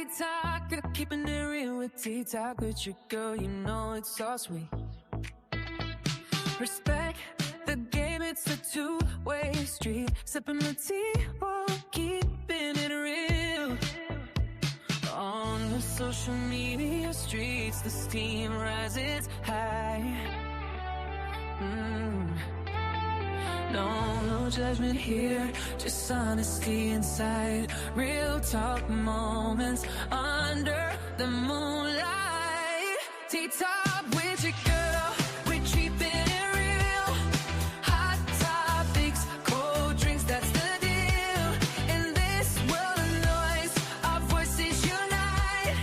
T-Talk, keeping it real with T-Talk with your girl, you know it's so sweet. Respect the game, it's a two-way street. Sipping the tea while keeping it real. On the social media streets, the steam rises high. No judgment here, just honesty inside. Real talk moments under the moonlight. T-Talk with your girl, we're keeping it real. Hot topics, cold drinks, that's the deal. In this world of noise, our voices unite.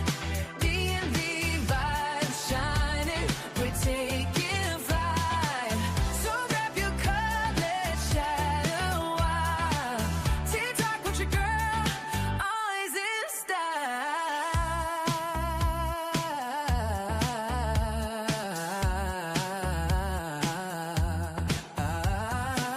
D&D vibes shining, we're taking flight. So grab your cup, let's chat a while. T-Talk with your girl, always in style.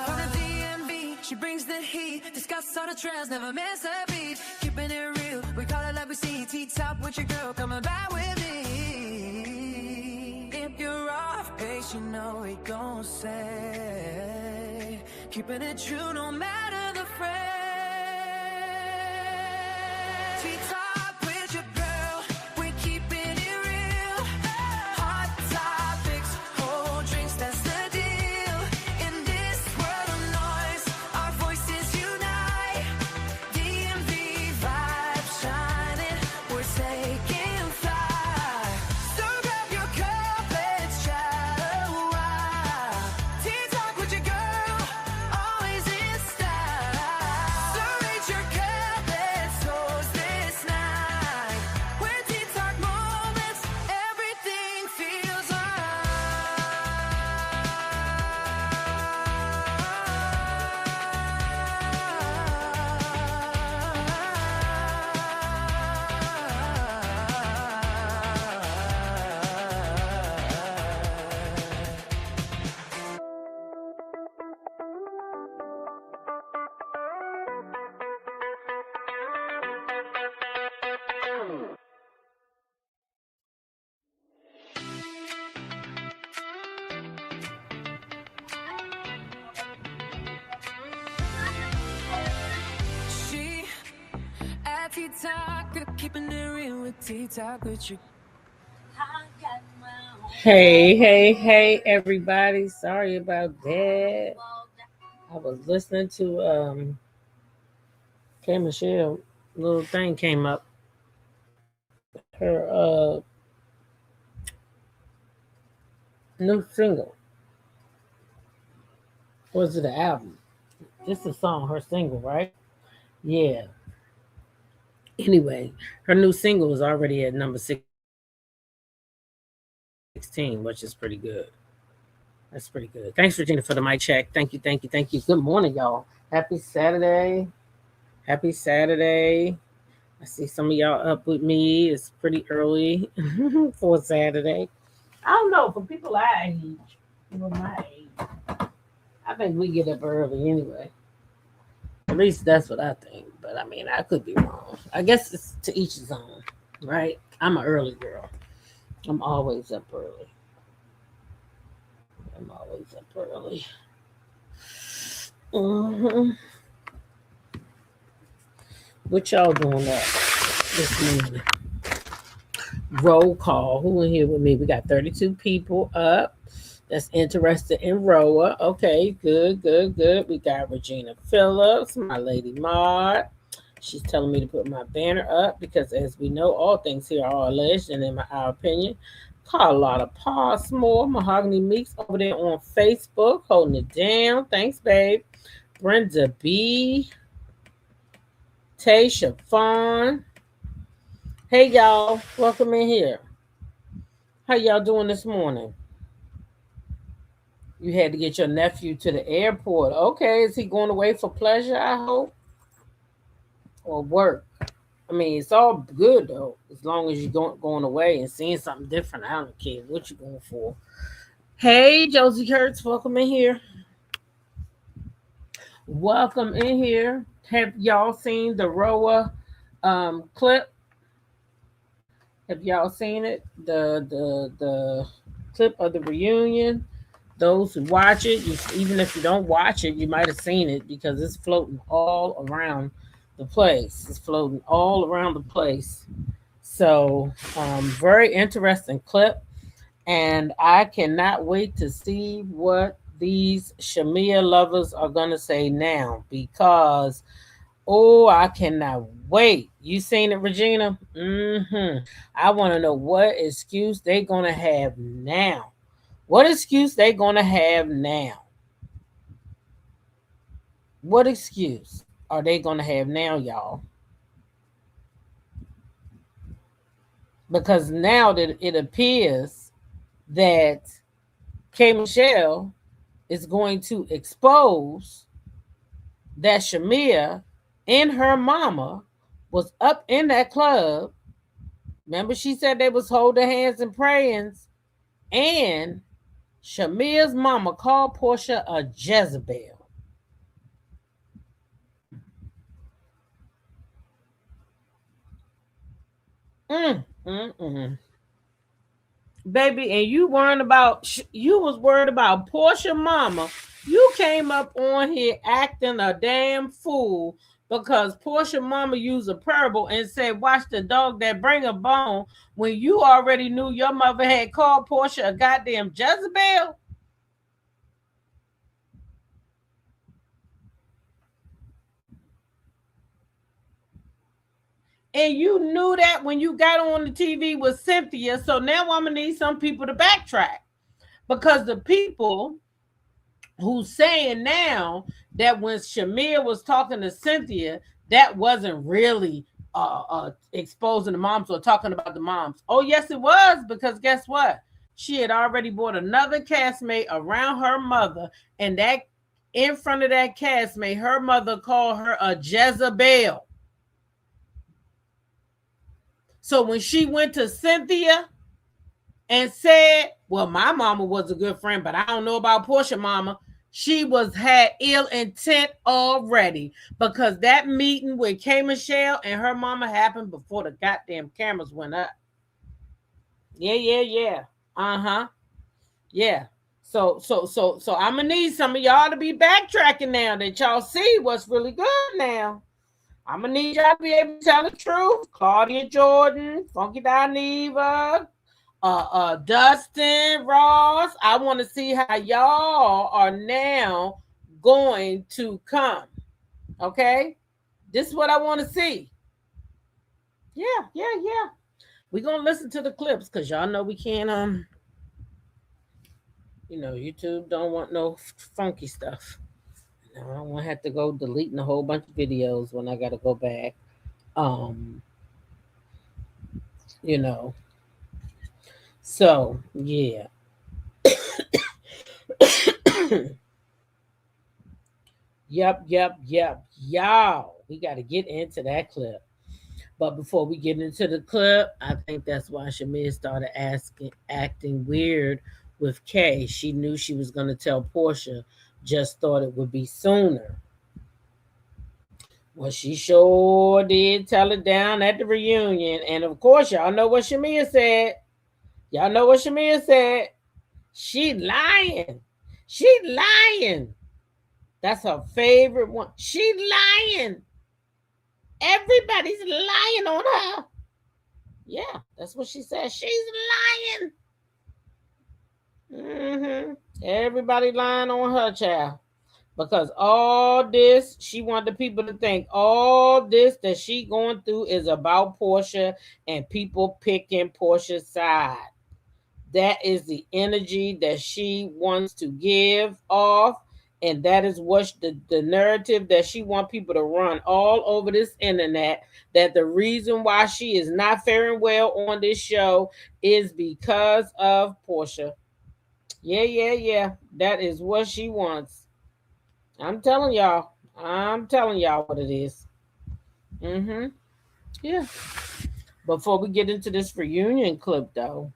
For the DMV, she brings the heat. Discuss all the trends, never miss a beat. Keeping it real, we call it like we see. T-Top with your girl, coming back with me. If you're off base, you know we gon' say. Keeping it true, no matter the phrase. T-Top with your girl, we're keeping it real. Hot topics, cold drinks, that's the deal. In this world of noise, our voices unite. DMV vibes shining, we're taking flight. So grab your cup, let's chat a while. T-Talk with your girl, always in style. So raise your cup, let's toast this night. When T-Talk moments, everything feels She at T-Talk, keeping it real with T-Talk with you. Hey, everybody. Sorry about that. I was listening to K Michelle. Little thing came up. Her new single. Was it an album? Just a song, her single, right? Yeah. Anyway, her new single is already at number 16, which is pretty good. That's pretty good. Thanks, Regina, for the mic check. Thank you. Good morning, y'all. Happy Saturday. Happy Saturday. I see some of y'all up with me. It's pretty early for Saturday. I don't know. For people our age, people my age, I think we get up early anyway. At least that's what I think. But I mean, I could be wrong. I guess it's to each his own, right? I'm an early girl. I'm always up early. What y'all doing up this morning? Roll call. Who in here with me? We got 32 people up that's interested in RHOA. Okay, good. We got Regina Phillips, my lady Maud. She's telling me to put my banner up because, as we know, all things here are alleged, and in our opinion, Carlotta Passmore, Mahogany Meeks over there on Facebook, holding it down. Thanks, babe. Brenda B. Tasha Fawn. Hey, y'all. Welcome in here. How y'all doing this morning? You had to get your nephew to the airport. Okay, is he going away for pleasure, I hope? Or work? I mean, it's all good, though, as long as you're going away and seeing something different. I don't care what you're going for. Hey, Josie Kurtz, welcome in here. Welcome in here. Have y'all seen the RHOA clip? Have y'all seen it? The clip of the reunion. Those who watch it, even if you don't watch it, you might have seen it because it's floating all around the place. It's floating all around the place. So, very interesting clip, and I cannot wait to see what these Shamia lovers are gonna say now because oh, I cannot wait. You seen it, Regina? I want to know what excuse they gonna have now. What excuse they gonna have now? What excuse are they gonna have now, y'all? Because now that it appears that K. Michelle is going to expose that Shamia and her mama was up in that club. Remember, she said they was holding hands and praying, and Shamia's mama called Portia a Jezebel. Baby, and you was worried about Portia mama. You came up on here acting a damn fool because Portia mama used a parable and said, watch the dog that bring a bone, when you already knew your mother had called Portia a goddamn Jezebel. And you knew that when you got on the TV with Cynthia. So now I'm going to need some people to backtrack. Because the people who's saying now that when Shamir was talking to Cynthia, that wasn't really exposing the moms or talking about the moms. Oh, yes, it was. Because guess what? She had already brought another castmate around her mother. And that in front of that castmate, her mother called her a Jezebel. So when she went to Cynthia and said, well, my mama was a good friend, but I don't know about Portia mama, she had ill intent already because that meeting with K. Michelle and her mama happened before the goddamn cameras went up. Yeah. Yeah. So I'm gonna need some of y'all to be backtracking now that y'all see what's really good now. I'm gonna need y'all to be able to tell the truth. Claudia Jordan, Funky Dineva, Dustin Ross. I want to see how y'all are now going to come. Okay, this is what I want to see. Yeah. We're gonna listen to the clips because y'all know we can't. YouTube don't want no funky stuff. I don't want to have to go deleting a whole bunch of videos when I got to go back. So yeah. Yep. Y'all, we got to get into that clip. But before we get into the clip, I think that's why Shamir started acting weird with Kay. She knew she was going to tell Portia, just thought it would be sooner. Well, she sure did tell it down at the reunion. And of course, y'all know what Shamir said. She lying. That's her favorite one. She lying. Everybody's lying on her. Yeah, that's what she said. She's lying. Everybody lying on her, child. Because all this, she wanted the people to think all this that she going through is about Portia and people picking Portia's side. That is the energy that she wants to give off. And that is what the narrative that she wants people to run all over this internet, that the reason why she is not faring well on this show is because of Portia. Yeah. That is what she wants. I'm telling y'all what it is. Yeah. Before we get into this reunion clip, though,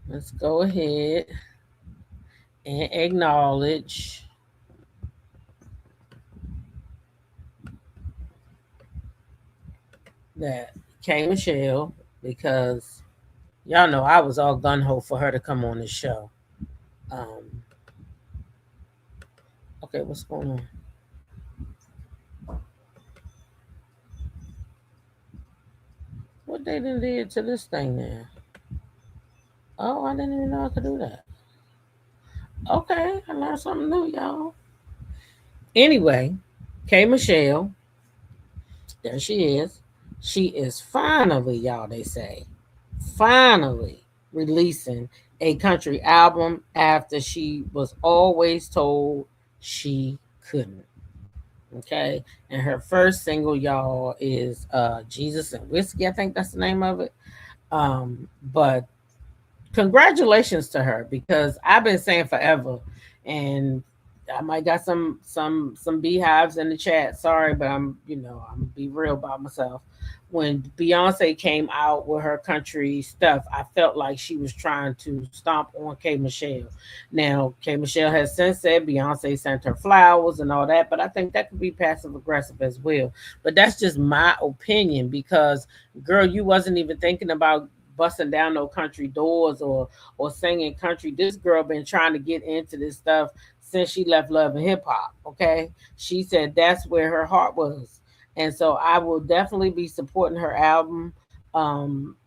let's go ahead and acknowledge that K Michelle, because y'all know I was all gun ho for her to come on this show. Um, okay, what's going on? What they done did to this thing now? Oh, I didn't even know I could do that. Okay, I learned something new, y'all. Anyway, K Michelle, there she is. She is finally, y'all, they say, finally releasing a country album after she was always told she couldn't. Okay. And her first single, y'all, is Jesus and Whiskey. I think that's the name of it. But congratulations to her, because I've been saying forever, and I might got some beehives in the chat. Sorry, but I'm gonna be real about myself. When Beyonce came out with her country stuff, I felt like she was trying to stomp on K Michelle. Now, K Michelle has since said Beyonce sent her flowers and all that, but I think that could be passive aggressive as well. But that's just my opinion, because girl, you wasn't even thinking about busting down no country doors or singing country. This girl been trying to get into this stuff since she left Love and Hip Hop. Okay, she said that's where her heart was, and so I will definitely be supporting her album. Um,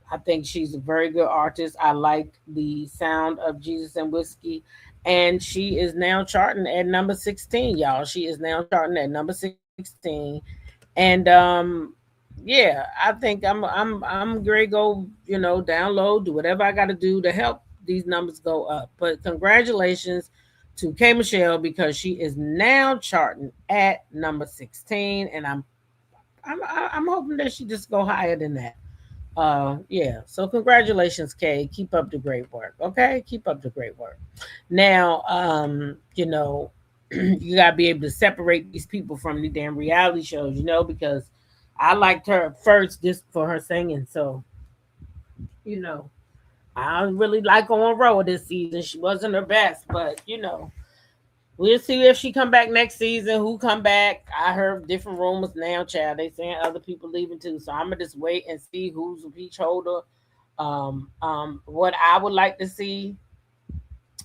I think she's a very good artist. I like the sound of Jesus and Whiskey, and she is now charting at number 16, y'all. She is now charting at number 16, and yeah, I think I'm ready to go, download, do whatever I got to do to help these numbers go up. But congratulations to K Michelle, because she is now charting at number 16, and I'm hoping that she just go higher than that. Yeah, so congratulations, Kay. Keep up the great work. Okay, keep up the great work. Now, you gotta be able to separate these people from the damn reality shows, because I liked her first just for her singing. So, you know, I don't really like on RHOA this season. She wasn't her best, but we'll see if she come back next season. Who come back? I heard different rumors now, child. They saying other people leaving too. So I'm gonna just wait and see who's a peach holder. What I would like to see,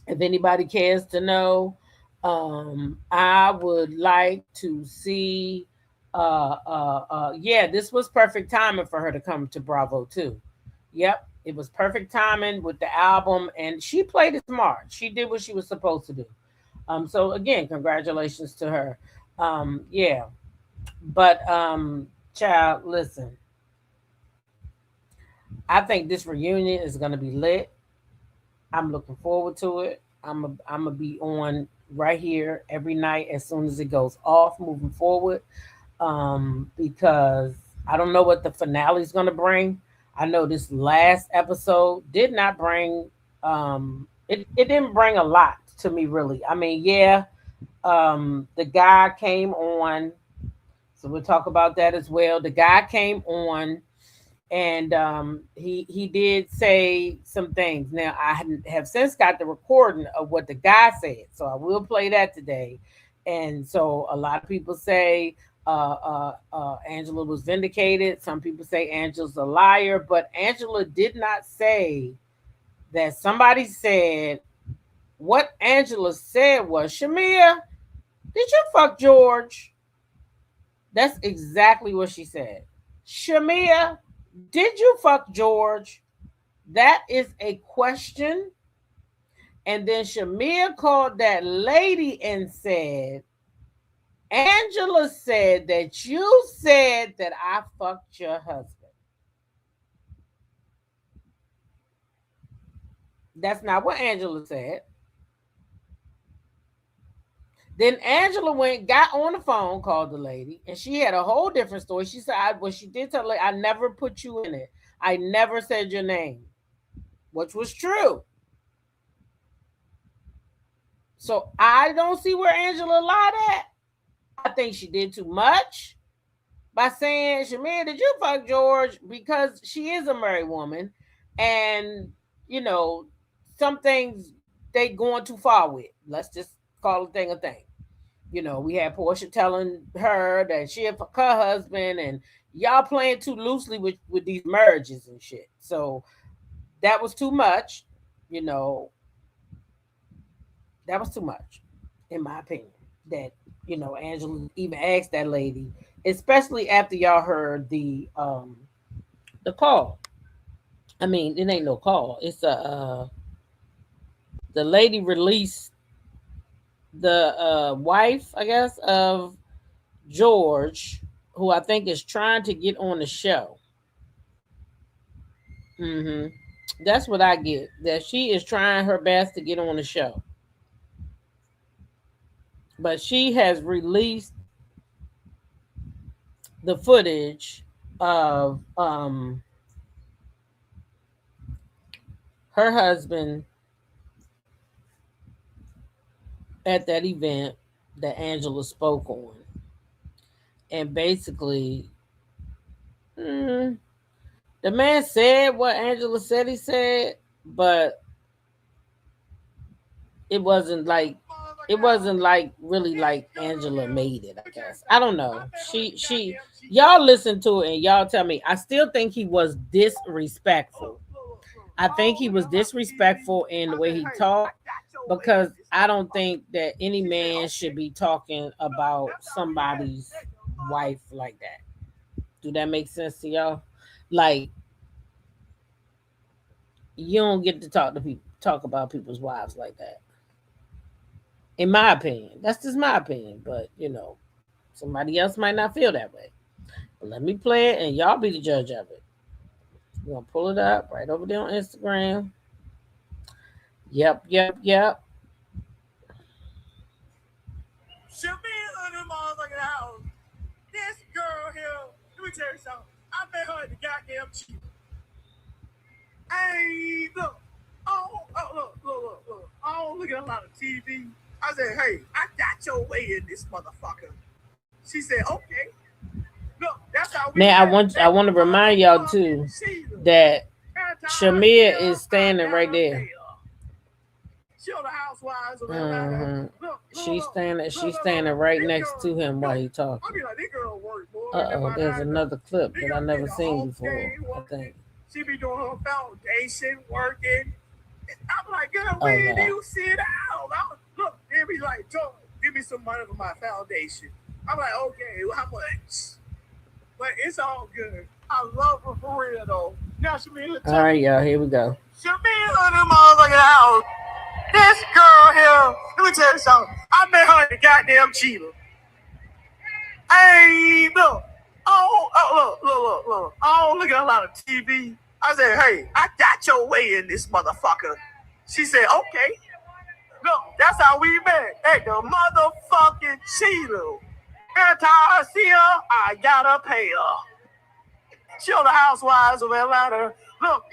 if anybody cares to know, I would like to see. Yeah, this was perfect timing for her to come to Bravo too. Yep, it was perfect timing with the album, and she played it smart. She did what she was supposed to do. So again, congratulations to her. Yeah, but child, listen, I think this reunion is gonna be lit. I'm looking forward to it. I'm gonna be on right here every night as soon as it goes off, moving forward. Because I don't know what the finale is gonna bring. I know this last episode did not bring. It didn't bring a lot to me, really. I mean, yeah, the guy came on, so we'll talk about that as well. The guy came on, and he did say some things. Now I have since got the recording of what the guy said, so I will play that today. And so a lot of people say Angela was vindicated. Some people say Angela's a liar, but Angela did not say that. Somebody said what Angela said was, Shamia, did you fuck George? That's exactly what she said. Shamia, did you fuck George? That is a question. And then Shamia called that lady and said, Angela said that you said that I fucked your husband. That's not what Angela said. Then Angela got on the phone, called the lady, and she had a whole different story. She said, well, she did tell her, I never put you in it. I never said your name, which was true. So I don't see where Angela lied at. I think she did too much by saying, Shamir, did you fuck George? Because she is a married woman, and some things they going too far with. Let's just call a thing a thing. We had Portia telling her that she had fucked her husband, and y'all playing too loosely with these marriages and shit. So that was too much, you know. That was too much, in my opinion. That Angela even asked that lady, especially after y'all heard the call. I mean, it ain't no call. It's the lady released the wife, I guess, of George, who I think is trying to get on the show. hmm That's what I get. That she is trying her best to get on the show, but she has released the footage of her husband at that event that Angela spoke on, and basically, mm, the man said what Angela said he said, but it wasn't like really like Angela made it, I guess. I don't know. She y'all listen to it and y'all tell me. I still think he was disrespectful. I think he was disrespectful in the way he talked, because I don't think that any man should be talking about somebody's wife like that. Do that make sense to y'all? Like, you don't get to talk about people's wives like that. In my opinion, that's just my opinion. But somebody else might not feel that way. But let me play it, and y'all be the judge of it. We're gonna pull it up right over there on Instagram. Yep, yep, yep. Should be in the motherfucking house. This girl here, let me tell you something. I bet her the goddamn cheap. Hey, look. Look. I don't look at a lot of TV. I said, hey, I got your way in this motherfucker. She said, okay. Look, that's how we. Now I want to remind y'all too that Shamia is standing right there. She's standing right next to him while he talking. There's another clip that I never seen before, I think. She be doing her foundation working. I'm like, girl, where do you sit down? Look, they be like, Joe, give me some money for my foundation. I'm like, okay, how much? But it's all good. I love her for real, though. Now, Shamila, all right, y'all, here we go. Shamila in the motherfucking house. This girl here, let me tell you something. I met her in the goddamn cheetah. Hey, look. Look. I don't look at a lot of TV. I said, hey, I got your way in this motherfucker. She said, okay. Look, that's how we met. At the motherfucking cheetah. Every time I see her, I gotta pay her. She on the Housewives of Atlanta. Look.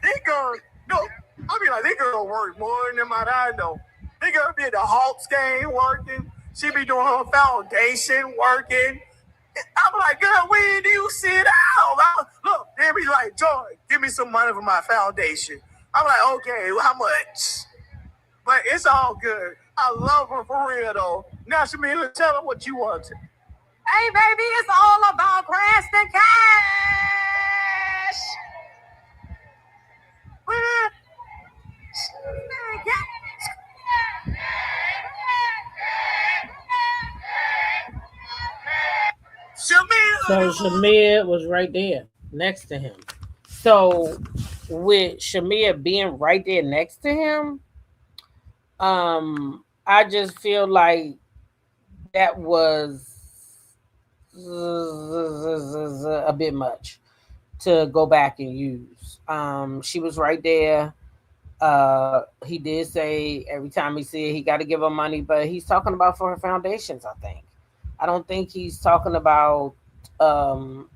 This girl, no. I be like, this girl work more than my I know. This girl be at the Hawks game working. She be doing her foundation working. I'm like, girl, where do you sit down? Look, they be like, Joy, give me some money for my foundation. I'm like, okay, how much? But it's all good. I love her for real, though. Now, Shamila, tell her what you want to. Hey, baby, it's all about Cranston Cash. So Shamia was right there next to him. So with Shamia being right there next to him, I just feel like that was a bit much to go back and use. She was right there. He did say every time he see it, he got to give her money, but he's talking about for her foundations, I think. I don't think he's talking about paying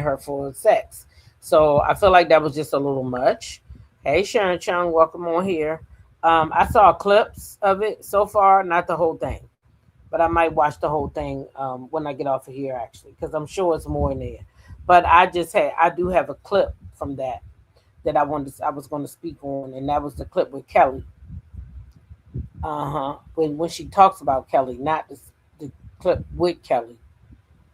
her for sex. So I feel like that was just a little much. Hey, Sharon Chung, welcome on here. I saw clips of it so far, not the whole thing, but I might watch the whole thing when I get off of here, actually, because I'm sure it's more in there. But I do have a clip from that I was going to speak on, and that was the clip with Kelly. When she talks about Kelly, not the clip with Kelly.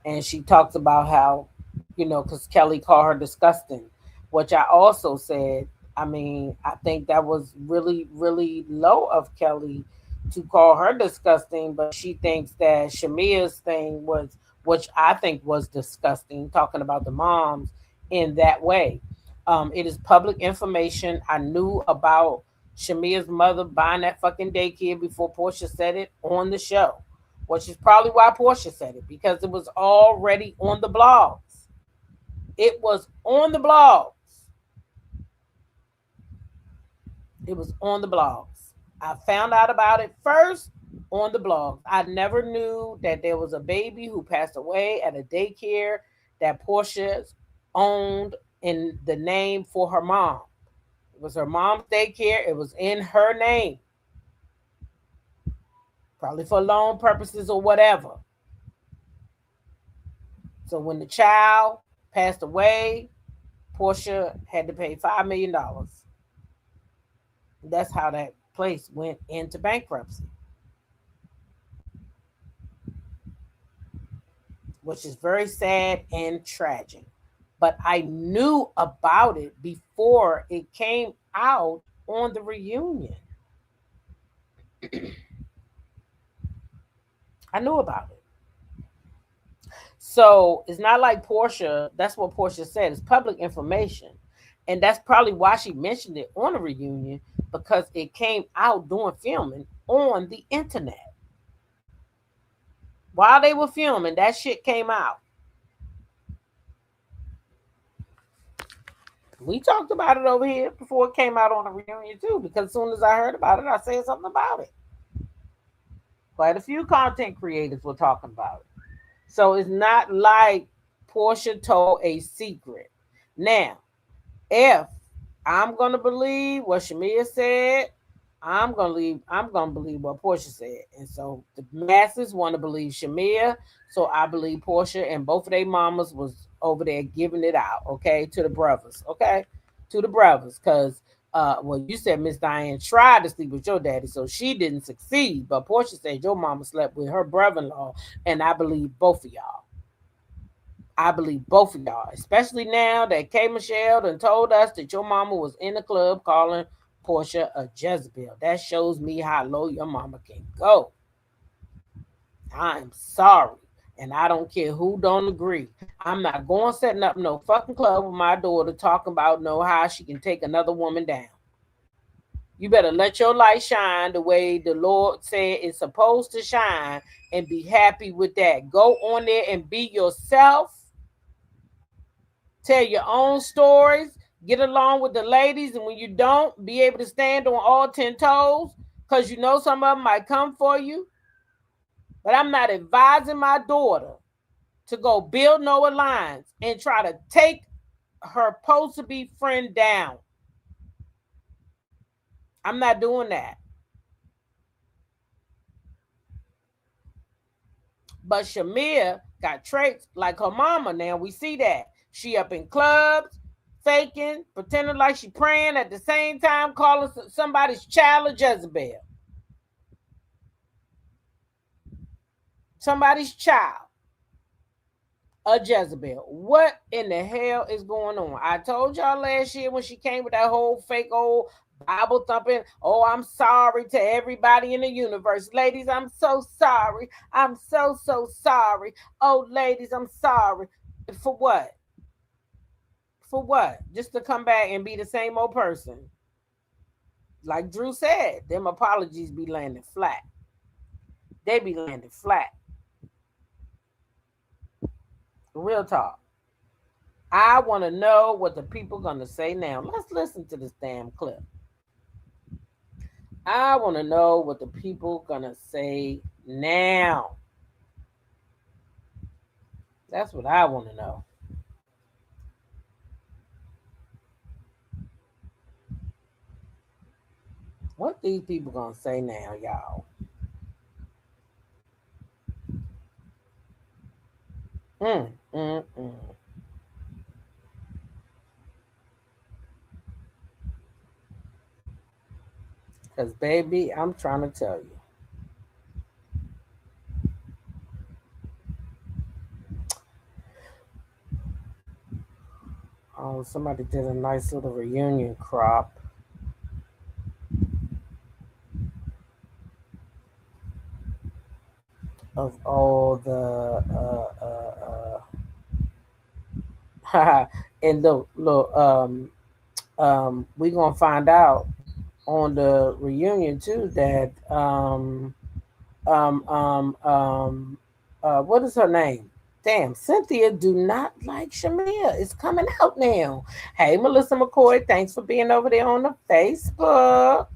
and she talks about how, because Kelly called her disgusting, which I also said. I mean, I think that was really, really low of Kelly to call her disgusting, but she thinks that Shamia's thing was, which I think was disgusting, talking about the moms in that way. It is public information. I knew about Shamia's mother buying that fucking daycare before Portia said it on the show, which is probably why Portia said it, because it was already on the blogs. It was on the blogs. It was on the blogs. I found out about it first on the blogs. I never knew that there was a baby who passed away at a daycare that Portia owned in the name for her mom. It was her mom's daycare. It was in her name, probably for loan purposes or whatever. So when the child passed away, Portia had to pay $5 million. That's how that place went into bankruptcy, which is very sad and tragic. But I knew about it before it came out on the reunion. I knew about it. So it's not like Portia, that's what Portia said, it's public information. And that's probably why she mentioned it on the reunion, because it came out during filming on the internet. While they were filming, that shit came out. We talked about it over here before it came out on the reunion too, because as soon as I heard about it, I said something about it. Quite a few content creators were talking about it. So it's not like Portia told a secret. Now, if I'm gonna believe what Shamia said, I'm gonna believe what Portia said. And so the masses want to believe Shamia, so I believe Portia, and both of their mamas was over there giving it out, okay, to the brothers, okay, to the brothers, because well, you said Miss Diane tried to sleep with your daddy, so she didn't succeed. But Portia said your mama slept with her brother-in-law, and I believe both of y'all. I believe both of y'all, especially now that K. Michelle done told us that your mama was in the club calling Portia a Jezebel. That shows me how low your mama can go. I'm sorry. And I don't care who don't agree. I'm not going setting up no fucking club with my daughter talking about how she can take another woman down. You better let your light shine the way the Lord said it's supposed to shine, and be happy with that. Go on there and be yourself. Tell your own stories. Get along with the ladies, and when you don't, be able to stand on all 10 toes, because some of them might come for you. But I'm not advising my daughter to go build no alliance and try to take her supposed to be friend down. I'm not doing that. But Shamia got traits like her mama. Now we see that. She up in clubs, faking, pretending like she praying, at the same time calling somebody's child a Jezebel. Somebody's child a Jezebel. What in the hell is going on? I told y'all last year when she came with that whole fake old Bible thumping, oh, I'm sorry to everybody in the universe. Ladies, I'm so sorry. I'm so sorry. Oh, ladies, I'm sorry. For what? For what? Just to come back and be the same old person. Like Drew said, them apologies be landing flat. They be landing flat. Real talk. I want to know what the people going to say now. Let's listen to this damn clip. I want to know what the people going to say now. That's what I want to know. What these people going to say now, y'all? Because, baby, I'm trying to tell you. Somebody did a nice little reunion crop. Of all the and look we're gonna find out on the reunion too that what is her name? Damn, Cynthia do not like Shamia. It's coming out now. Hey, Melissa McCoy, thanks for being over there on the Facebook.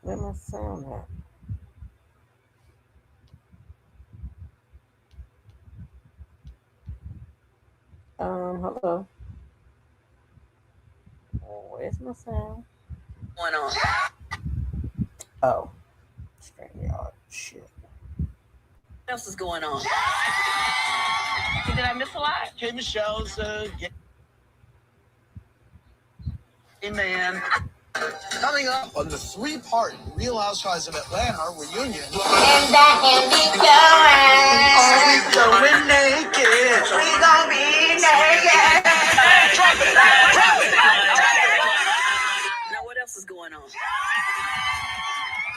Let me sound that. Hello. Oh, where's my sound? Going on? Oh, StreamYard. Shit. What else is going on? Did I miss a lot? Okay, Michelle's gay man. Coming up on the 3-part Real Housewives of Atlanta reunion. And that and we Going naked. We gon' be naked. Drop it. Now, what else is going on?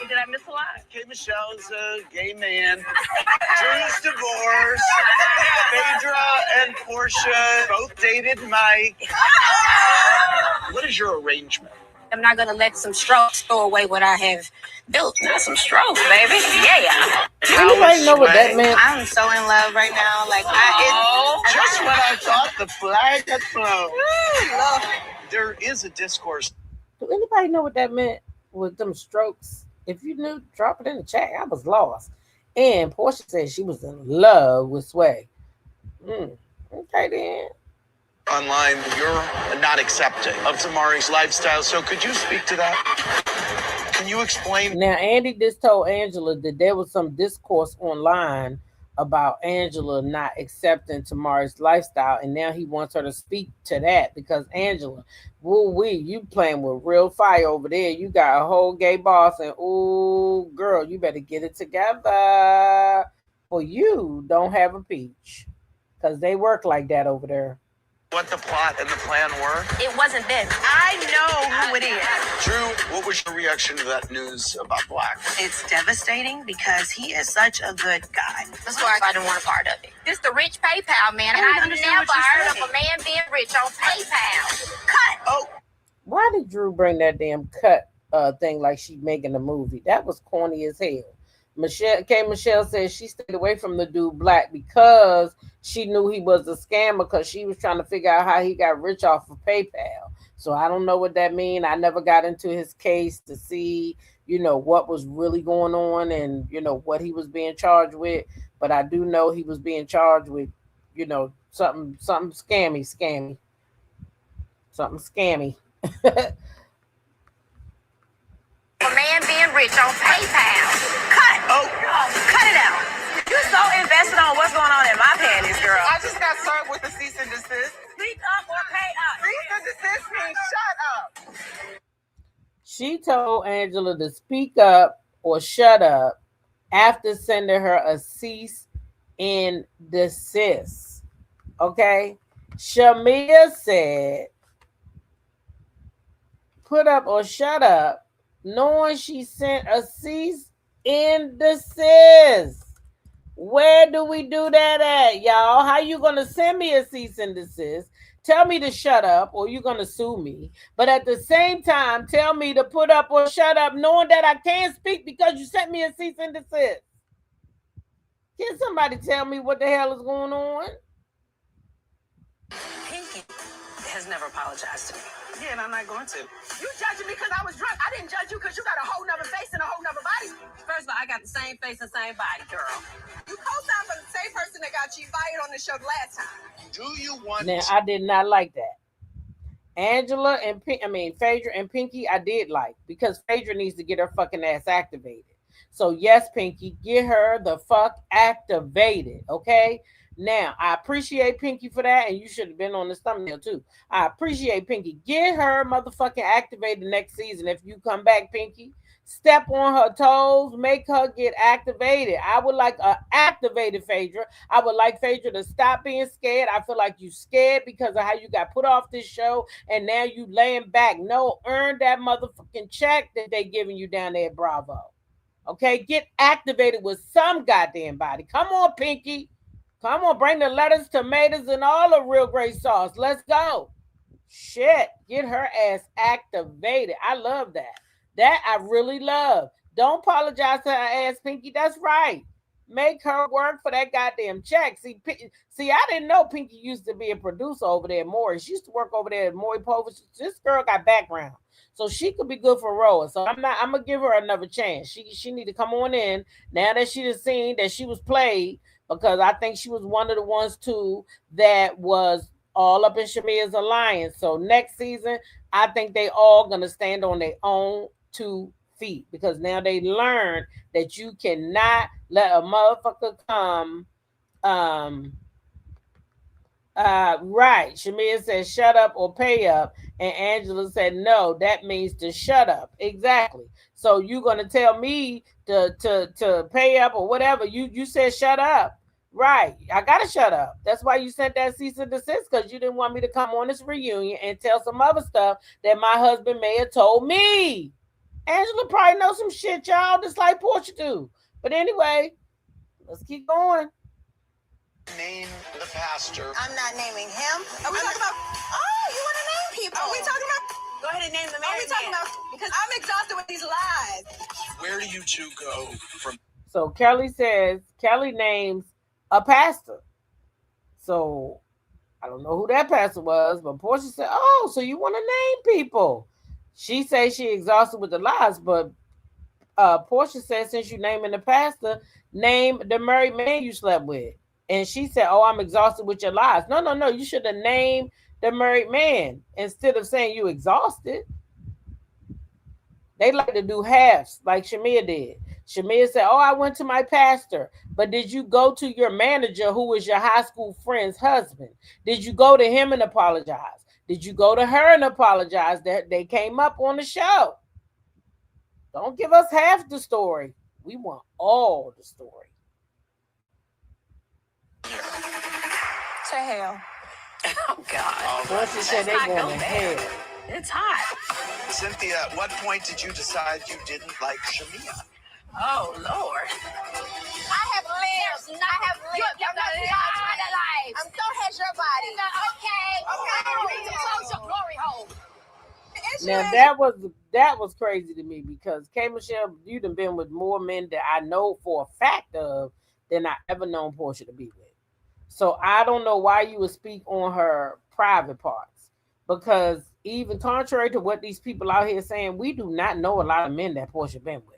Did I miss a lot? Okay, Michelle's a gay man. Drew's divorced. Phaedra and Portia both dated Mike. What is your arrangement? I'm not gonna let some strokes throw away what I have built. Not some strokes, baby. Yeah. Anybody know what that meant? I'm so in love right now. Like Just when I thought the flag had flown. There is a discourse. Do anybody know what that meant with them strokes? If you knew, drop it in the chat. I was lost. And Portia said she was in love with Sway. Okay then. Online, you're not accepting of Tamari's lifestyle. So could you speak to that? Can you explain? Now, Andy just told Angela that there was some discourse online about Angela not accepting Tamari's lifestyle, and now he wants her to speak to that because Angela, you playing with real fire over there. You got a whole gay boss, and ooh, girl, you better get it together, or you don't have a peach, because they work like that over there. What the plot and the plan were? it wasn't them. I know who it is. Drew, what was your reaction to that news about Black? It's devastating because he is such a good guy. That's why I didn't want a part of it. This the rich PayPal man. I never heard of a man being rich on PayPal. Cut. Oh. Why did Drew bring that damn cut thing like she making a movie? That was corny as hell. Michelle said she stayed away from the dude Black because she knew he was a scammer because she was trying to figure out how he got rich off of PayPal. So I don't know what that means. I never got into his case to see, what was really going on and, what he was being charged with. But I do know he was being charged with, something scammy. Something scammy. A man being rich on PayPal. Cut. Oh. Cut it out. You're so invested on what's going on in my panties, girl. I just got served with a cease and desist. Speak up or pay up. Cease and desist means shut up. She told Angela to speak up or shut up after sending her a cease and desist. Okay? Shamia said, put up or shut up, knowing she sent a cease and desist. Where do we do that at, y'all? How you gonna send me a cease and desist? Tell me to shut up or you're gonna sue me. But at the same time, tell me to put up or shut up, knowing that I can't speak because you sent me a cease and desist. Can somebody tell me what the hell is going on? Pinky has never apologized to me. Yeah, and I'm not going to. You judging me because I was drunk. I didn't judge you because you got a whole nother face and a whole nother body. First of all, I got the same face and same body, girl. You co-signed for the same person that got you fired on the show last time. Do you want Now, I did not like that. Angela and Phaedra and Pinky, I did like, because Phaedra needs to get her fucking ass activated. So yes, Pinky, get her the fuck activated, okay? Now, I appreciate Pinky for that, and you should have been on this thumbnail too. I appreciate Pinky. Get her motherfucking activated next season. If you come back, Pinky, step on her toes, make her get activated. I would like an activated Phaedra. I would like Phaedra to stop being scared. I feel like you scared because of how you got put off this show, and now you laying back. No, earn that motherfucking check that they giving you down there at Bravo. Okay, get activated with some goddamn body. Come on, Pinky. Come on, bring the lettuce, tomatoes, and all the real great sauce. Let's go. Shit, get her ass activated. I love that. That I really love. Don't apologize to her ass, Pinky. That's right. Make her work for that goddamn check. See, I didn't know Pinky used to be a producer over there at Maury. She used to work over there at Maury Povich. This girl got background, so she could be good for RHOA. So I'm gonna give her another chance. She need to come on in now that she has seen that she was played, because I think she was one of the ones too that was all up in Shamia's alliance. So next season, I think they all gonna stand on their own 2 feet, because now they learn that you cannot let a motherfucker come. Right. Shamia said shut up or pay up, and Angela said no, that means to shut up. Exactly. So you're gonna tell me to pay up or whatever. You said shut up. Right. I gotta shut up. That's why you sent that cease and desist, because you didn't want me to come on this reunion and tell some other stuff that my husband may have told me. Angela probably knows some shit, y'all, just like Portia do. But anyway, let's keep going. Name the pastor. I'm not naming him. Are we talking about? Oh, you want to name people? Are we talking about? Go ahead and name the Are we married talking man. about? Because I'm exhausted with these lies. Where do you two go from? So Kelly names a pastor. So I don't know who that pastor was, but Portia said, oh, so you want to name people. She says she exhausted with the lies, but Portia said, since you naming the pastor, name the married man you slept with. And she said, oh, I'm exhausted with your lies. No. You should have named the married man instead of saying you exhausted. They like to do halves like Shamia did. Shamia said, oh, I went to my pastor. But did you go to your manager, who was your high school friend's husband? Did you go to him and apologize? Did you go to her and apologize that they came up on the show? Don't give us half the story. We want all the story. To hell. Oh, God. Portia said they going to hell. It's hot. Cynthia, at what point did you decide you didn't like Shamia? Oh, Lord. I have lived. I have lived a life. And so has your body. Okay. Close your glory hole. Now that was crazy to me, because K. Michelle, you done been with more men that I know for a fact of than I ever known Portia to be with. So I don't know why you would speak on her private parts, because even contrary to what these people out here saying, we do not know a lot of men that Portia been with.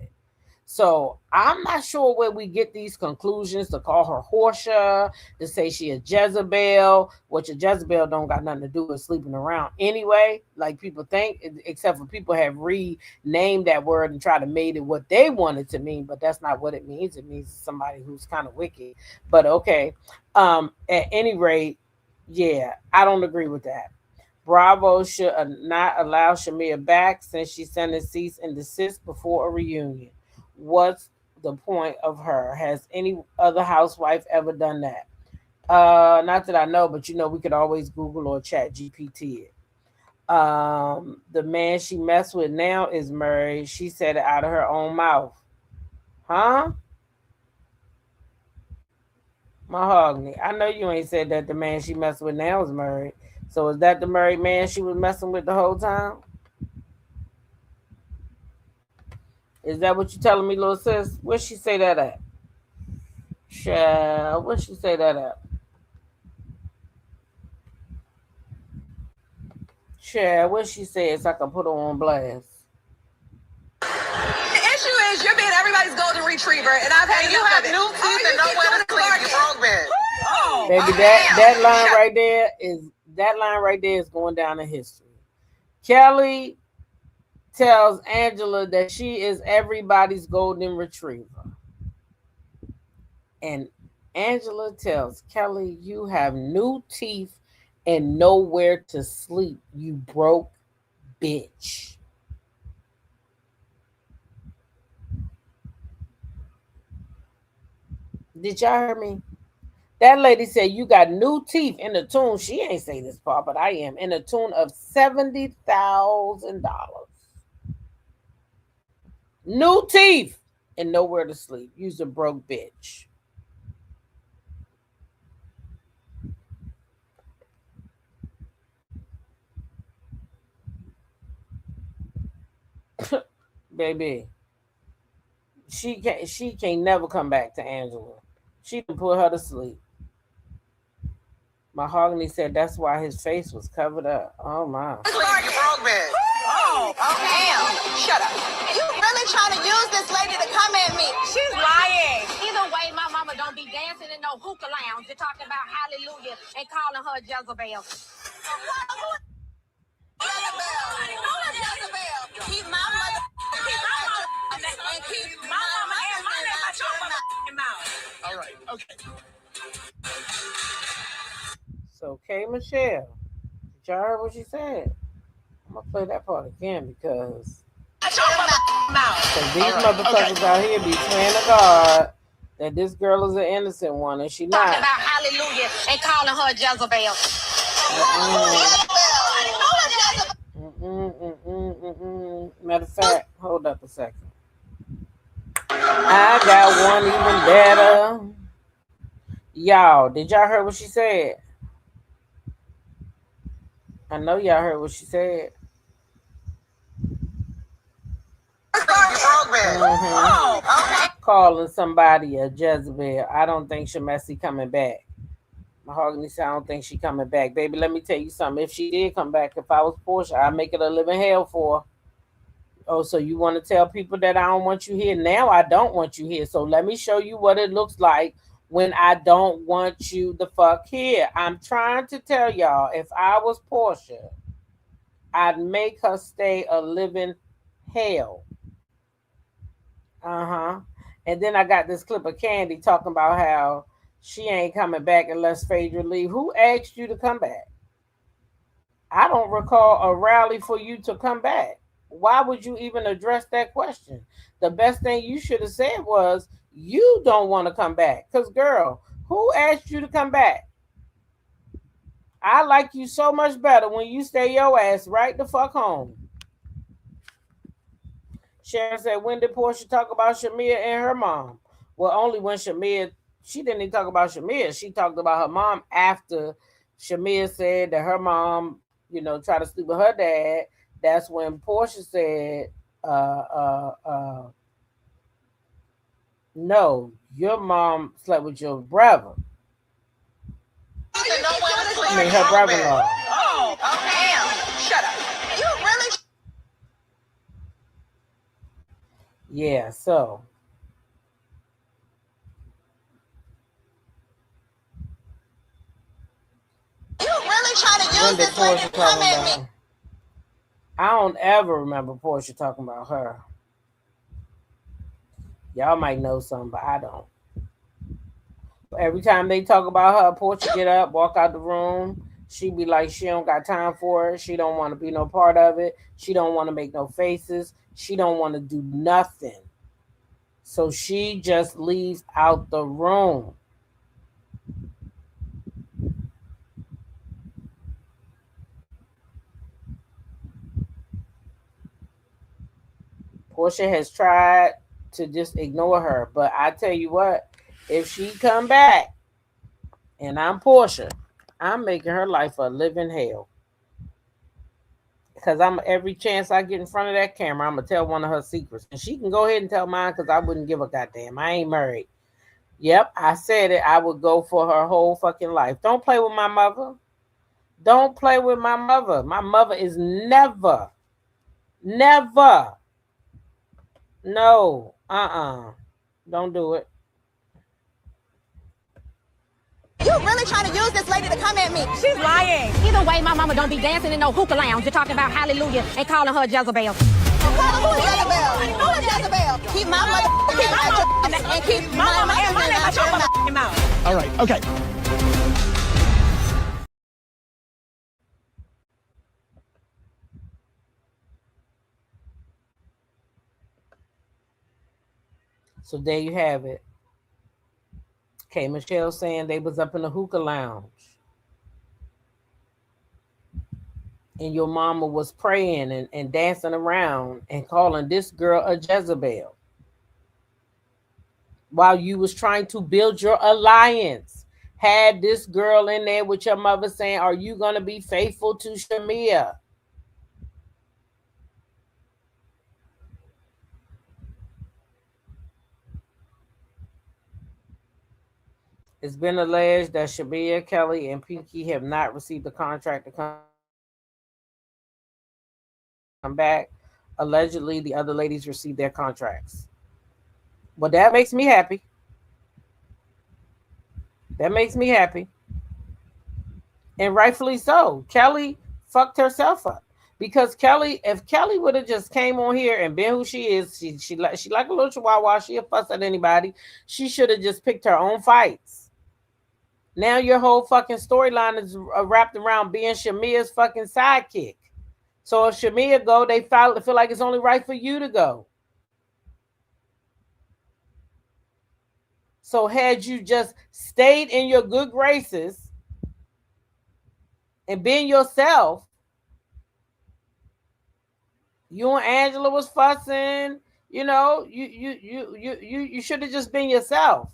So I'm not sure where we get these conclusions to call her Horsea, to say she a Jezebel, which a Jezebel don't got nothing to do with sleeping around anyway, like people think, except for people have renamed that word and try to make it what they want it to mean, but that's not what it means. It means somebody who's kind of wicked. But okay. At any rate, yeah, I don't agree with that. Bravo should not allow Shamia back since she sent a cease and desist before a reunion. What's the point of her? Has any other housewife ever done that? Not that I know, but we could always Google or chat GPT it. The man she messed with now is married. She said it out of her own mouth. Huh? Mahogany. I know you ain't said that the man she messed with now is married. So is that the married man she was messing with the whole time? Is that what you telling me, little sis? Where'd she say that at? Child, where'd she say that at? Child, what she said so I can put her on blast. The issue is you're being everybody's golden retriever, and I've had You have new teeth and nowhere to sleep, you broke man. Oh, Baby, that line right there is going down in history. Kelly tells Angela that she is everybody's golden retriever. And Angela tells Kelly, you have new teeth and nowhere to sleep, you broke bitch. Did y'all hear me? That lady said you got new teeth in the tune. She ain't say this part, but I am in the tune of $70,000. New teeth and nowhere to sleep. You's a broke bitch. Baby, she can't never come back to Angela. She done put her to sleep. Mahogany said that's why his face was covered up. Oh my. Oh, damn. Shut up. You really trying to use this lady to come at me? She's lying. Either way, my mama don't be dancing in no hookah lounge. You're talking about hallelujah and calling her Jezebel. Keep my mother and keep my mama and my name out your mouth. All right. Okay. So K Michelle, did y'all heard what she said? I'm gonna play that part again because these motherfuckers out here be playing the guard that this girl is an innocent one and she not. Talking about hallelujah and calling her Jezebel. Matter of fact, hold up a second. I got one even better. Y'all, did y'all hear what she said? I know y'all heard what she said. Calling somebody a Jezebel. I don't think Shamesi coming back. Mahogany said, I don't think she coming back. Baby, let me tell you something. If she did come back, if I was Portia, I'd make it a living hell for her. Oh, so you want to tell people that I don't want you here? Now I don't want you here. So let me show you what it looks like when I don't want you the fuck here. I'm trying to tell y'all, if I was Portia, I'd make her stay a living hell. And then I got this clip of Candy talking about how she ain't coming back unless Phaedra leave. Who asked you to come back? I don't recall a rally for you to come back. Why would you even address that question? The best thing you should have said was, you don't want to come back. Because, girl, who asked you to come back? I like you so much better when you stay your ass right the fuck home. Sharon said, when did Portia talk about Shamia and her mom? Well, only when Shamia, she didn't even talk about Shamia. She talked about her mom after Shamia said that her mom, tried to sleep with her dad. That's when Portia said, no, your mom slept with your brother. I mean, her brother-in-law. Oh, damn. Shut up. You really... Yeah, so. You really trying to use this lady to come at me? I don't ever remember Portia talking about her. Y'all might know something, but I don't. Every time they talk about her, Portia get up, walk out the room. She be like, she don't got time for it. She don't want to be no part of it. She don't want to make no faces. She don't want to do nothing. So she just leaves out the room. Portia has tried to just ignore her, but I tell you what, if she come back and I'm Portia, I'm making her life a living hell. Because every chance I get in front of that camera, I'm gonna tell one of her secrets, and she can go ahead and tell mine because I wouldn't give a goddamn. I ain't married. Yep, I said it. I would go for her whole fucking life. Don't play with my mother. Don't play with my mother. My mother is never. No. Don't do it. You really trying to use this lady to come at me? She's lying. Either way, my mama don't be dancing in no hookah lounge. You're talking about hallelujah and calling her Jezebel. Who is Jezebel? Who is Jezebel? Keep my mother and keep my mama and my name out your mouth. All right. Okay. So there you have it. K. Michelle saying they was up in the hookah lounge. And your mama was praying and dancing around and calling this girl a Jezebel. While you was trying to build your alliance. Had this girl in there with your mother saying, are you going to be faithful to Shamia? It's been alleged that Shamia, Kelly, and Pinky have not received the contract to come back. Allegedly, the other ladies received their contracts. Well, that makes me happy. That makes me happy. And rightfully so. Kelly fucked herself up. Because Kelly, if Kelly would have just came on here and been who she is, she like a little chihuahua, she'll fuss at anybody. She should have just picked her own fights. Now your whole fucking storyline is wrapped around being Shamia's fucking sidekick. So if Shamia go, they feel like it's only right for you to go. So had you just stayed in your good graces and been yourself, you and Angela was fussing, you know, you should have just been yourself.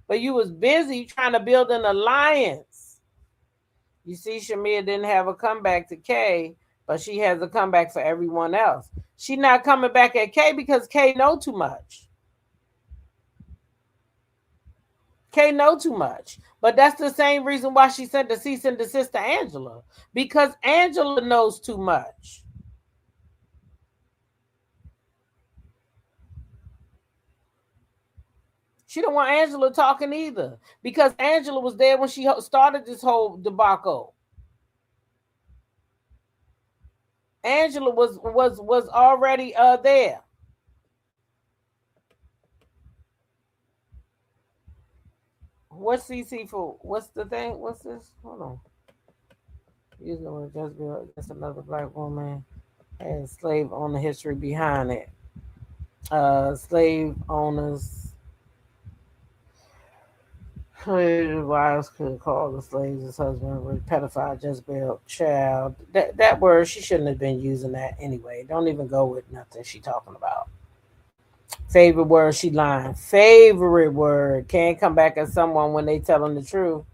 But you was busy trying to build an alliance. You see, Shamia didn't have a comeback to Kay, but she has a comeback for everyone else. She not coming back at Kay because Kay know too much. Kay know too much. But that's the same reason why she sent the cease and desist to Angela. Because Angela knows too much. She don't want Angela talking either. Because Angela was there when she started this whole debacle. Angela was already there. What's CC for? What's the thing? What's this? Hold on. Using the word Jezebel against another black woman and slave owner history behind it. Slave owners, wives could call the slaves his husband, pedophile, Jezebel, child. That word, she shouldn't have been using that anyway. Don't even go with nothing she talking about. Favorite word, she lying. Favorite word, can't come back at someone when they telling the truth.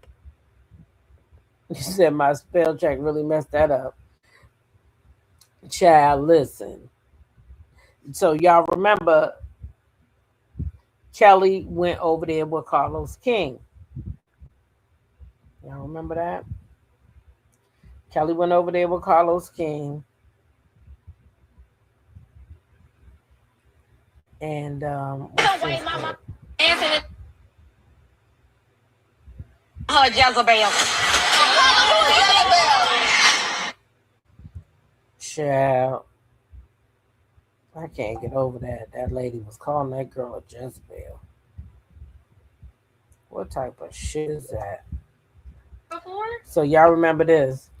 You said my spell check really messed that up. Child, listen. So y'all remember Kelly went over there with Carlos King. Y'all remember that? Kelly went over there with Carlos King. And Anthony. Jezebel. Child, I can't get over that. That lady was calling that girl a Jezebel. What type of shit is that? Before? So y'all remember this?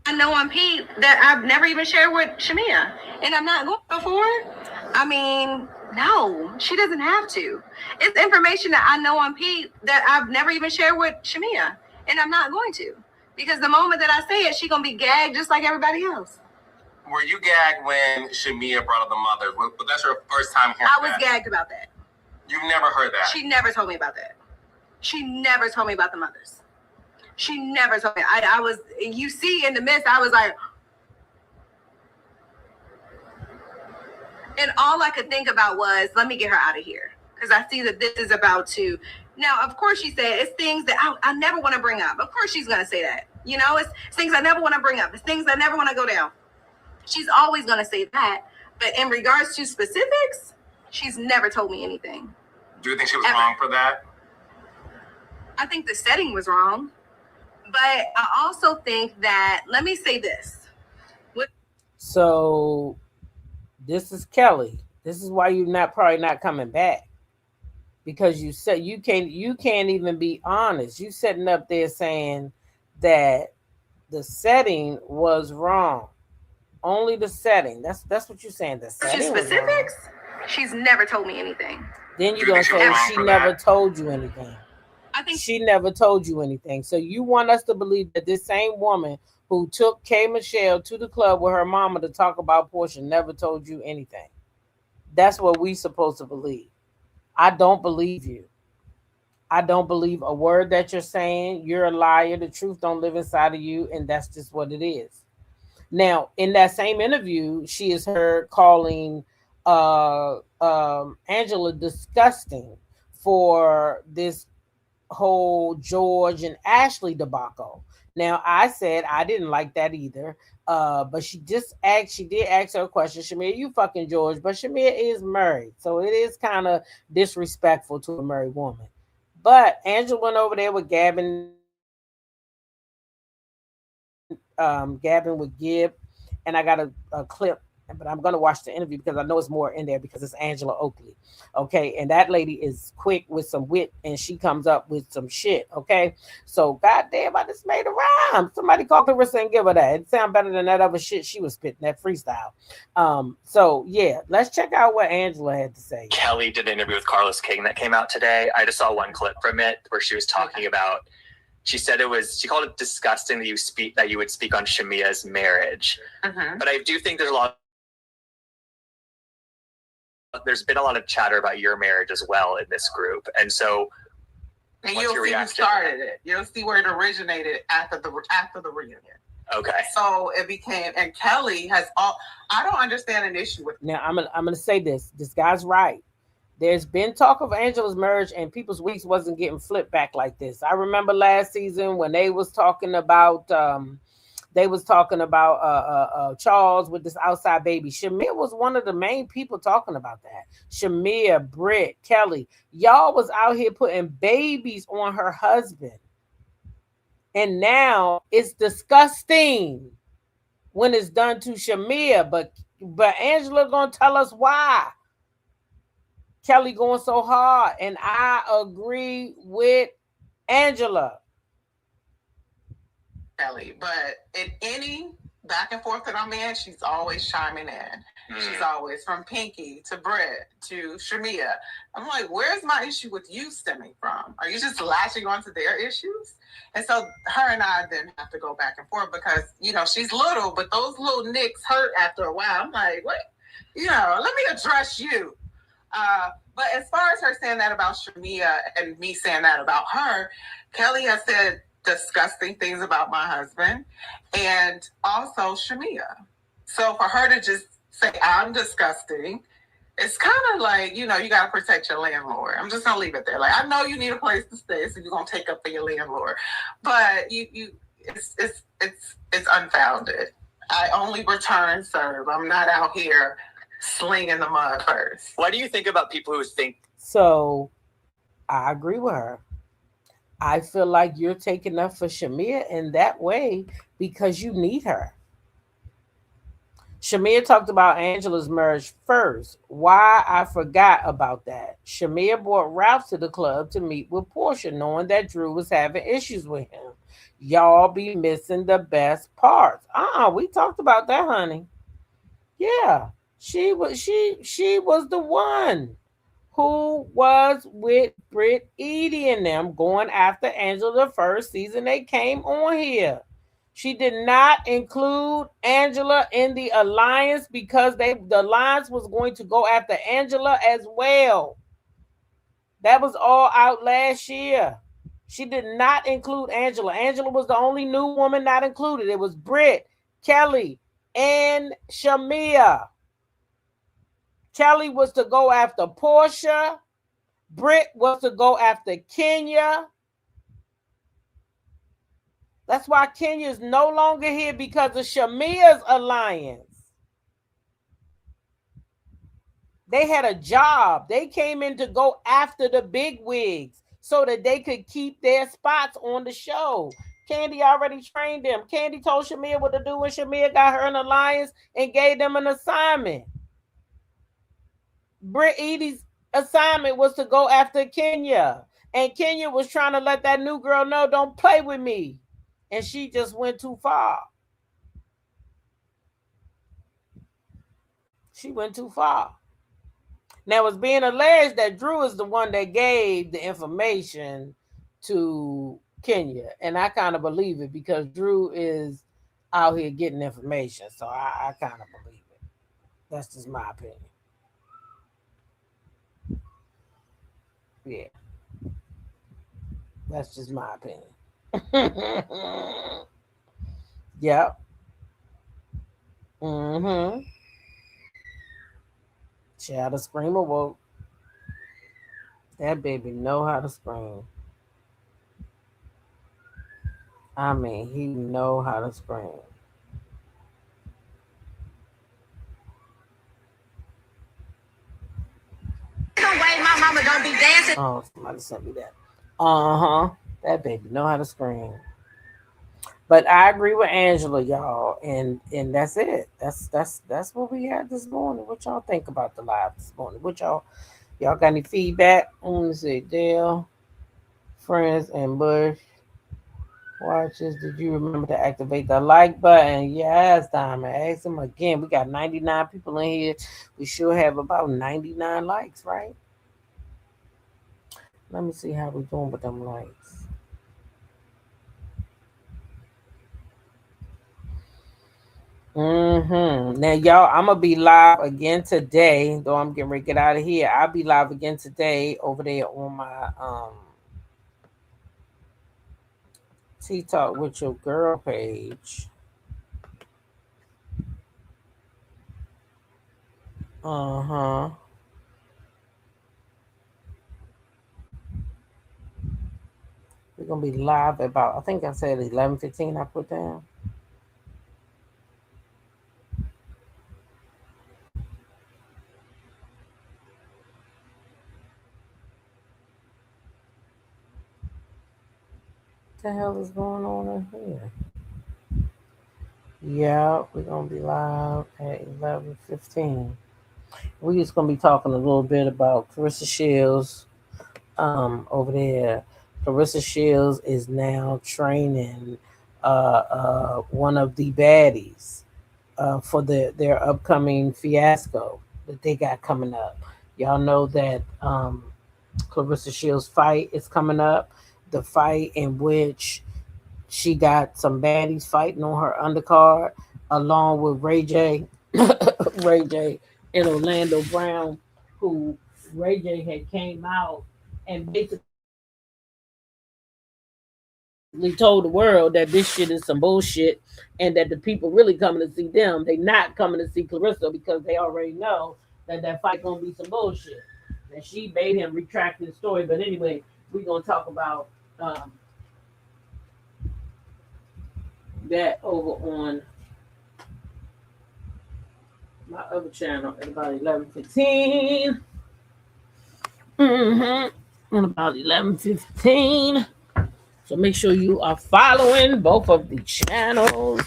I know on Pete that I've never even shared with Shamia, and I'm not going before. I mean, no, she doesn't have to. It's information that I know on Pete that I've never even shared with Shamia, and I'm not going to, because the moment that I say it, she's gonna be gagged just like everybody else. Were you gagged when Shamia brought up the mother? But that's your first time hearing I was gagged about that. You've never heard that? She never told me about that. She never told me about the mothers. She never told me. I was, you see, in the midst, I was like, and all I could think about was, let me get her out of here. Because I see that this is about to, now, of course she said, it's things that I never want to bring up. Of course she's going to say that. You know, it's things I never want to bring up. It's things I never want to go down. She's always going to say that. But in regards to specifics, she's never told me anything. Do you think she was wrong for that? I think the setting was wrong. But I also think that, let me say this. So this is Kelly. This is why you're probably not coming back. Because you said you can't even be honest. You sitting up there saying that the setting was wrong. Only the setting. That's what you're saying. The setting. She's specifics. She's never told me anything. Then you're gonna say she never told you anything. I think she never told you anything. So you want us to believe that this same woman who took K. Michelle to the club with her mama to talk about Portia never told you anything. That's what we supposed to believe. I don't believe you. I don't believe a word that you're saying. You're a liar. The truth don't live inside of you, and that's just what it is. Now, in that same interview, she is heard calling Angela disgusting for this whole George and Ashley debacle. Now, I said I didn't like that either. But she did ask her a question. Shamia, you fucking George, but Shamia is married. So it is kind of disrespectful to a married woman. But Angela went over there with Gabbing with Gib, and I got a clip, but I'm going to watch the interview because I know it's more in there because it's Angela Oakley. Okay. And that lady is quick with some wit and she comes up with some shit. Okay. So goddamn, I just made a rhyme. Somebody call Clarissa and give her that. It sounds better than that other shit she was spitting, that freestyle. So yeah, let's check out what Angela had to say. Kelly did an interview with Carlos King that came out today. I just saw one clip from it where she was talking about, she said she called it disgusting that you would speak on Shamia's marriage. Mm-hmm. But I do think there's been a lot of chatter about your marriage as well in this group. And so you'll see who started it. You'll see where it originated after the reunion. Okay. So it became, and Kelly has I don't understand an issue with. Now I'm gonna say this. This guy's right. There's been talk of Angela's marriage and people's weeks wasn't getting flipped back like this. I remember last season when they was talking about Charles with this outside baby. Shamir was one of the main people talking about that. Shamir, Britt, Kelly, y'all was out here putting babies on her husband. And now it's disgusting when it's done to Shamir, but Angela gonna tell us why Kelly going so hard, and I agree with Angela. Kelly, but in any back and forth that I'm in, she's always chiming in. She's always, from Pinky to Britt to Shamia. I'm like, where's my issue with you stemming from? Are you just latching onto their issues? And so her and I then have to go back and forth because, she's little, but those little nicks hurt after a while. I'm like, what? Let me address you. But as far as her saying that about Shamia and me saying that about her, Kelly has said disgusting things about my husband and also Shamia. So for her to just say I'm disgusting, it's kind of like, you got to protect your landlord. I'm just going to leave it there. Like, I know you need a place to stay, so you're going to take up for your landlord. But it's unfounded. I only return serve. I'm not out here slinging the mud first. What do you think about people who think? So I agree with her. I feel like you're taking up for Shamia in that way because you need her. Shamia talked about Angela's marriage first. Why I forgot about that. Shamia brought Ralph to the club to meet with Portia, knowing that Drew was having issues with him. Y'all be missing the best parts. We talked about that, honey. Yeah. She was the one who was with Britt, Edie and them going after Angela the first season they came on here. She did not include Angela in the alliance because the alliance was going to go after Angela as well. That was all out last year. She did not include Angela. Angela was the only new woman not included. It was Britt, Kelly, and Shamia. Kelly was to go after Portia. Britt was to go after Kenya. That's why Kenya is no longer here because of Shamia's alliance. They had a job. They came in to go after the big wigs so that they could keep their spots on the show. Candy already trained them. Candy told Shamia what to do when Shamia got her an alliance and gave them an assignment. Britt Edie's assignment was to go after Kenya. And Kenya was trying to let that new girl know, don't play with me. And she just went too far. She went too far. Now it's being alleged that Drew is the one that gave the information to Kenya, and I kind of believe it because Drew is out here getting information, so I kind of believe it. That's just my opinion. Yeah, that's just my opinion. Yep. Mm-hmm. Child, the screamer woke. That baby know how to scream. I mean, he know how to scream. No way my mama don't be dancing. Oh, somebody sent me that. Uh-huh. That baby know how to scream. But I agree with Angela, y'all, and that's it. That's what we had this morning. What y'all think about the live this morning? What y'all got any feedback? Let me see. Dale, Friends, and Bush watches. Did you remember to activate the like button? Yes, Diamond. Ask them again. We got 99 people in here. We should have about 99 likes, right? Let me see how we're doing with them likes. Now, y'all, I'm gonna be live again today. Though I'm getting ready to get out of here, I'll be live again today over there on my Tea Talk with Your Girl page. We're gonna be live about, I think I said 11:15. I put down. What the hell is going on in here? Yeah, we're gonna be live at 11:15. We're just gonna be talking a little bit about Clarissa Shields over there. Clarissa Shields is now training one of the baddies for their upcoming fiasco that they got coming up. Y'all know that Clarissa Shields' fight is coming up. The fight in which she got some baddies fighting on her undercard, along with Ray J, Ray J, and Orlando Brown, who Ray J had came out and basically told the world that this shit is some bullshit and that the people really coming to see them. They not coming to see Clarissa because they already know that fight gonna be some bullshit. And she made him retract his story. But anyway, we're gonna talk about that over on my other channel at about 11:15. And about 11:15. So make sure you are following both of the channels.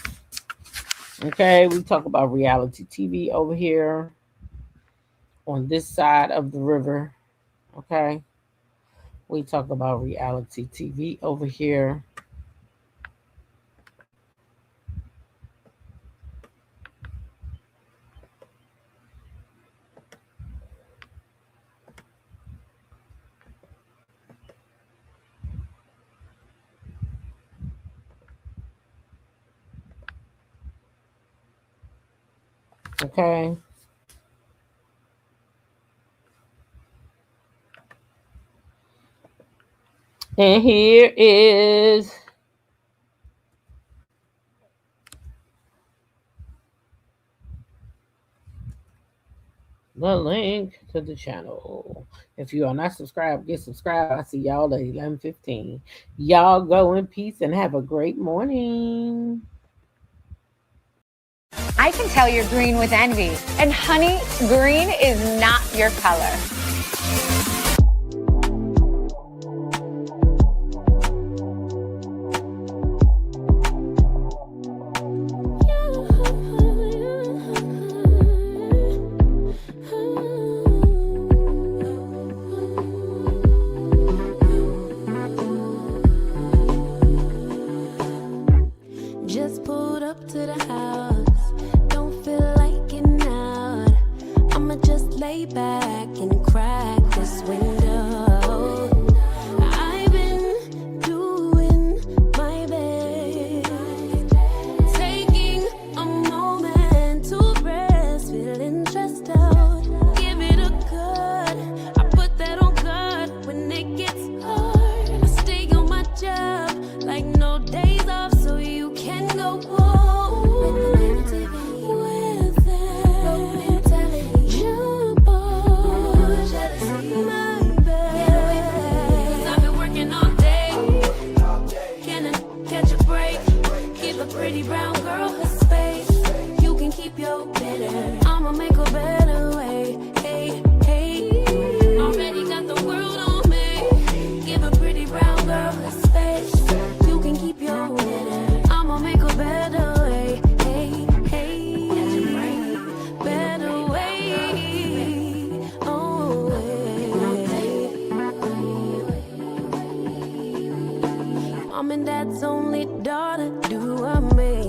Okay, we talk about reality TV over here on this side of the river. Okay, we talk about reality TV over here. Okay. And here is the link to the channel. If you are not subscribed, get subscribed. I see y'all at 11:15. Y'all go in peace and have a great morning. I can tell you're green with envy. And honey, green is not your color. Just pulled up to the house. Don't feel like getting out. pretty brown girl her space. You can keep your bitter. I'ma make a better way. Hey, hey. Already got the world on me. Give a pretty brown girl her space. You can keep your bitter. I'ma make a better way. Hey, hey. Better way. Oh, Mom and Dad's only daughter, do I make